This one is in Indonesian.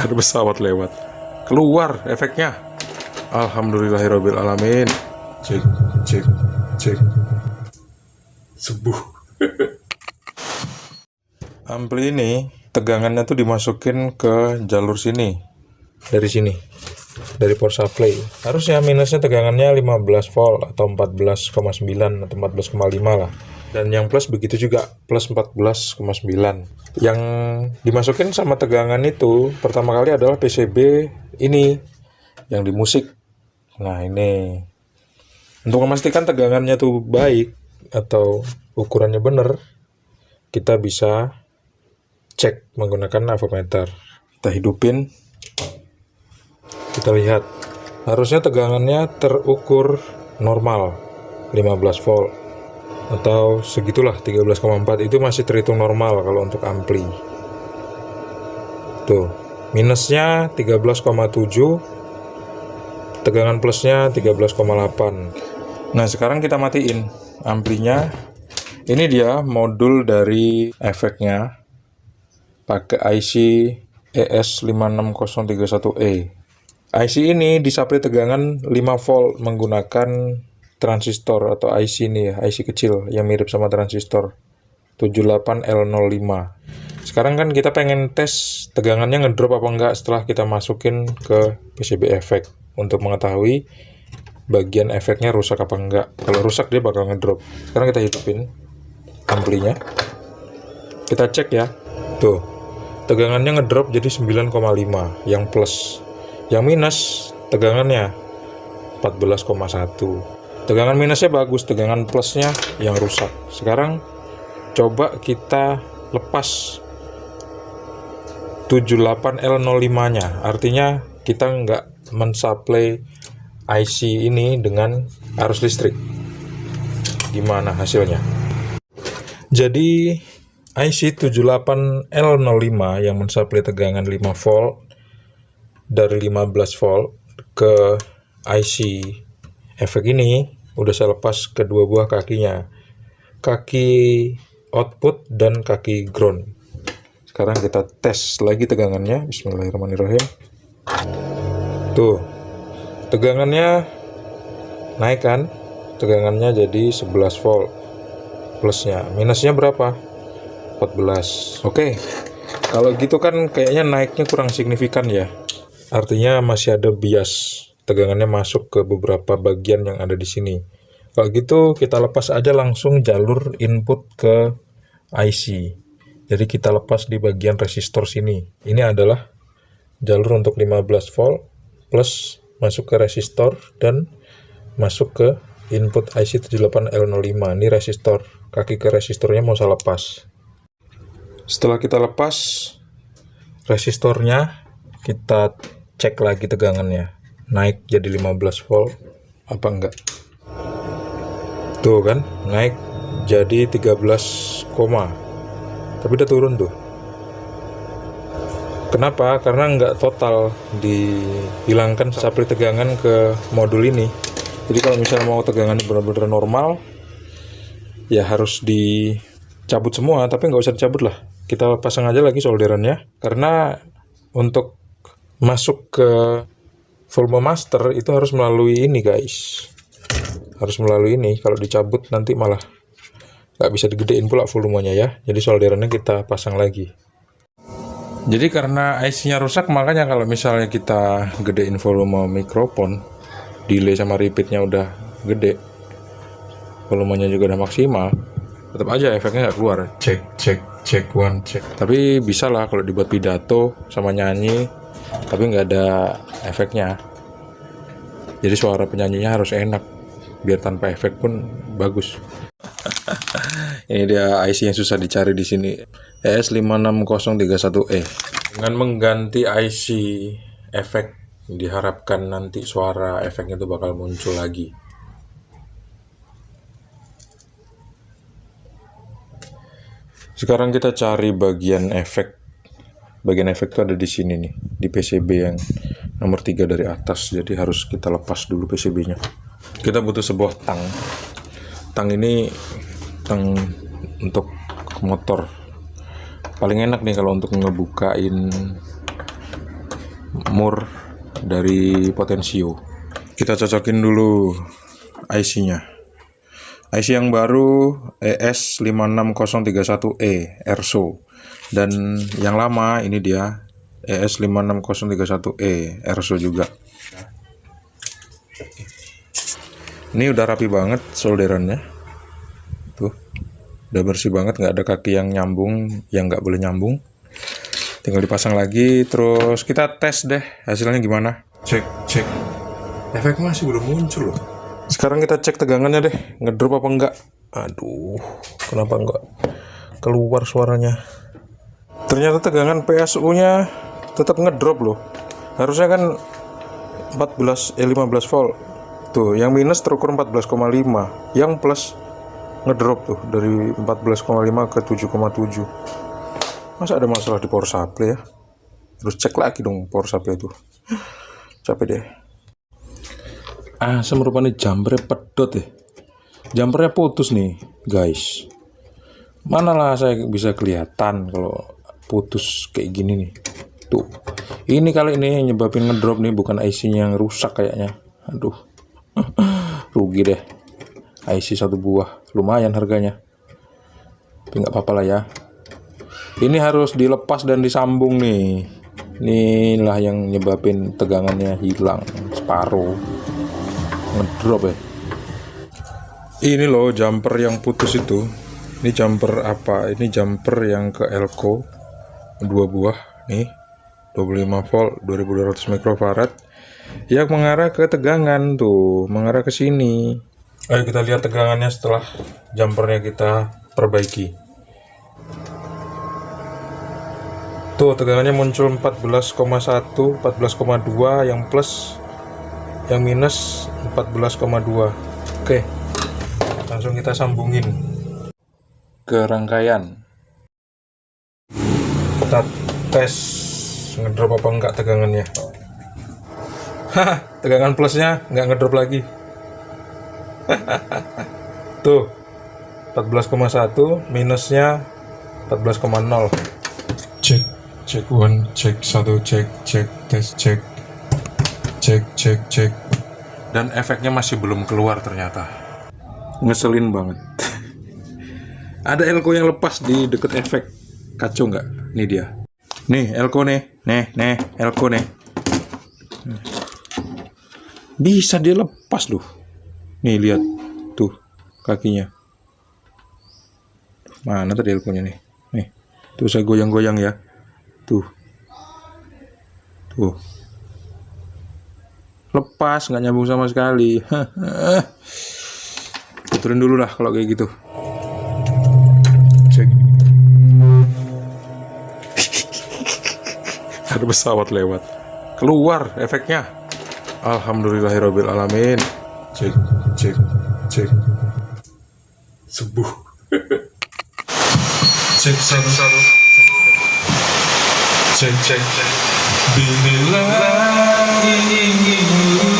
Ada pesawat lewat. Keluar efeknya. Alhamdulillahirabbil alamin. Cek, cek, cek. Subuh. Ampli ini tegangannya tuh dimasukin ke jalur sini. Dari sini. Dari power supply. Harusnya minusnya tegangannya 15 volt atau 14,9 atau 14,5 lah. Dan yang plus begitu juga, plus 14,9. Yang dimasukin sama tegangan itu pertama kali adalah PCB ini yang di musik. Nah, ini untuk memastikan tegangannya tuh baik atau ukurannya benar, kita bisa cek menggunakan avometer. Kita hidupin, kita lihat. Harusnya tegangannya terukur normal 15 volt atau segitulah, 13,4 itu masih terhitung normal kalau untuk ampli. Tuh, minusnya 13,7, tegangan plusnya 13,8. Nah, sekarang kita matiin amplinya. Ini dia modul dari efeknya, pakai IC ES56031E. IC ini disuplai tegangan 5 volt menggunakan transistor atau IC ini ya, IC kecil yang mirip sama transistor 78L05. Sekarang kan kita pengen tes tegangannya ngedrop apa enggak setelah kita masukin ke PCB efek untuk mengetahui bagian efeknya rusak apa enggak. Kalau rusak dia bakal ngedrop. Sekarang kita hidupin amplinya. Kita cek ya. Tuh. Tegangannya ngedrop jadi 9,5 yang plus. Yang minus tegangannya 14,1. Tegangan minusnya bagus, tegangan plusnya yang rusak. Sekarang coba kita lepas 78L05-nya. Artinya kita nggak mensuplai IC ini dengan arus listrik. Gimana hasilnya? Jadi IC 78L05 yang mensuplai tegangan 5 volt dari 15 volt ke IC efek ini udah saya lepas kedua buah kakinya, kaki output dan kaki ground. Sekarang kita tes lagi tegangannya. Bismillahirrahmanirrahim. Tuh, tegangannya naik kan, tegangannya jadi 11 volt plusnya. Minusnya berapa? 14. Oke, kalau gitu kan kayaknya naiknya kurang signifikan ya, artinya masih ada bias, tegangannya masuk ke beberapa bagian yang ada di sini. Kalau gitu kita lepas aja langsung jalur input ke IC. Jadi kita lepas di bagian resistor sini. Ini adalah jalur untuk 15 volt plus masuk ke resistor dan masuk ke input IC 78L05. Ini resistor. Kaki ke resistornya mau saya lepas. Setelah kita lepas resistornya, kita cek lagi tegangannya. Naik jadi 15 volt apa enggak? Tuh kan, naik jadi 13, tapi udah turun tuh. Kenapa? Karena nggak total dihilangkan suplai tegangan ke modul ini. Jadi kalau misalnya mau tegangannya benar-benar normal, ya harus dicabut semua, tapi nggak usah dicabut lah. Kita pasang aja lagi solderannya, karena untuk masuk ke volume master itu harus melalui ini guys. Harus melalui ini, kalau dicabut nanti malah nggak bisa digedein pula volumenya ya. Jadi solderannya kita pasang lagi. Jadi karena IC-nya rusak, makanya kalau misalnya kita gedein volume mikrofon, delay sama repeatnya udah gede, volumenya juga udah maksimal, tetap aja efeknya nggak keluar. Cek one cek. Tapi bisa lah kalau dibuat pidato sama nyanyi, tapi nggak ada efeknya. Jadi suara penyanyinya harus enak, biar tanpa efek pun bagus. Ini dia IC yang susah dicari di sini, ES56031E. Dengan mengganti IC efek, diharapkan nanti suara efeknya itu bakal muncul lagi. Sekarang kita cari bagian efek. Bagian efek itu ada di sini nih, di PCB yang nomor 3 dari atas. Jadi harus kita lepas dulu PCB-nya. Kita butuh sebuah tang. Tang ini tang untuk motor. Paling enak nih kalau untuk ngebukain mur dari potensio. Kita cocokin dulu IC-nya. IC yang baru ES56031E ERSO, dan yang lama ini dia ES56031E ERSO juga. Ini udah rapi banget solderannya, tuh udah bersih banget, nggak ada kaki yang nyambung, yang nggak boleh nyambung. Tinggal dipasang lagi, terus kita tes deh hasilnya gimana. Cek. Efek masih belum muncul loh. Sekarang kita cek tegangannya deh, ngedrop apa enggak. Aduh, kenapa enggak keluar suaranya? Ternyata tegangan PSU-nya tetap ngedrop loh. Harusnya kan 15 volt. Tuh, yang minus terukur 14,5, yang plus ngedrop tuh dari 14,5 ke 7,7. Masa ada masalah di power supply ya? Terus cek lagi dong power supply itu. Capek deh. Semerupanya jumpernya pedot ya. Jumpernya putus nih guys. Manalah saya bisa kelihatan kalau putus kayak gini nih. Tuh, ini kali ini yang nyebabin ngedrop nih, bukan IC-nya yang rusak kayaknya. Aduh, rugi deh. IC satu buah, lumayan harganya. Tapi nggak apa-apa lah ya. Ini harus dilepas dan disambung nih. Inilah yang nyebabin tegangannya hilang separuh, ngedrop ya. Ini loh jumper yang putus itu. Ini jumper apa? Ini jumper yang ke elko 2 buah nih, 25 volt 2200 mikrofarad yang mengarah ke tegangan tuh, mengarah ke sini. Ayo kita lihat tegangannya setelah jumpernya kita perbaiki. Tuh tegangannya muncul 14,1, 14,2 yang plus, yang minus 14,2. Oke, langsung kita sambungin ke rangkaian. Kita tes ngedrop apa enggak tegangannya. Tegangan plusnya nggak ngedrop lagi. Tuh 14,1, minusnya 14,0. Cek 1, cek 1, cek tes, cek. Dan efeknya masih belum keluar ternyata. Ngeselin banget. Ada elko yang lepas di deket efek. Kacau nggak? Nih dia. Nih elko nih. Nih elko nih. Bisa dia lepas loh. Nih lihat tuh kakinya. Mana tadi elkonya nih? Nih. Tuh saya goyang-goyang ya. Tuh. Lepas, nggak nyambung sama sekali. Puterin dulu lah kalau kayak gitu. Cek. Ada pesawat lewat. Keluar efeknya. Alhamdulillahirabbil alamin. Cek. Subuh. Cek 1. Cek. Bila ingin